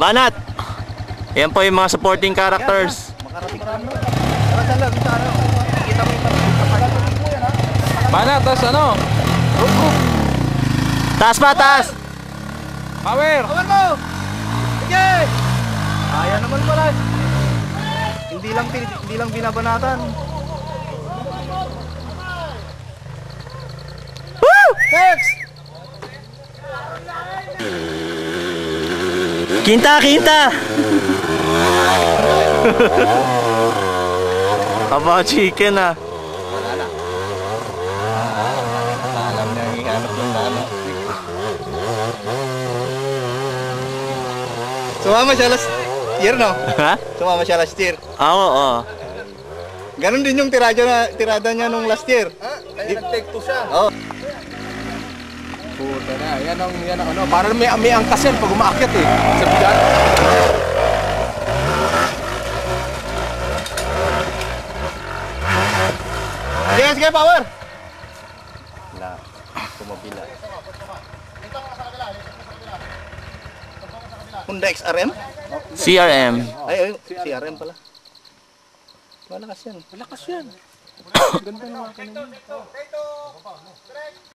Banat! Yan po yung mga supporting characters. Banat, tas ano? Taas pa, taas! Power! Power mo! Sige! Kaya naman pala. Hindi lang binabanatan. Woo! Next! Kinta, kinta! Aba, chicken ah. Alam niya yung hanap ng dano. Sumama siya last year, no? Ha? Sumama siya last year. Oo, oo. Ganon din yung tirada niya nung last year. Nag-take to siya. Oo. Puta na, yan ang ano, parang may angkas yan pag umaakyat eh. Sa bigat. Sige, sige, power! Wala, kumabila. Honda XRM? CRM. Ay, CRM pala. Malakas yan. Malakas yan. Ganda ng mga kanina.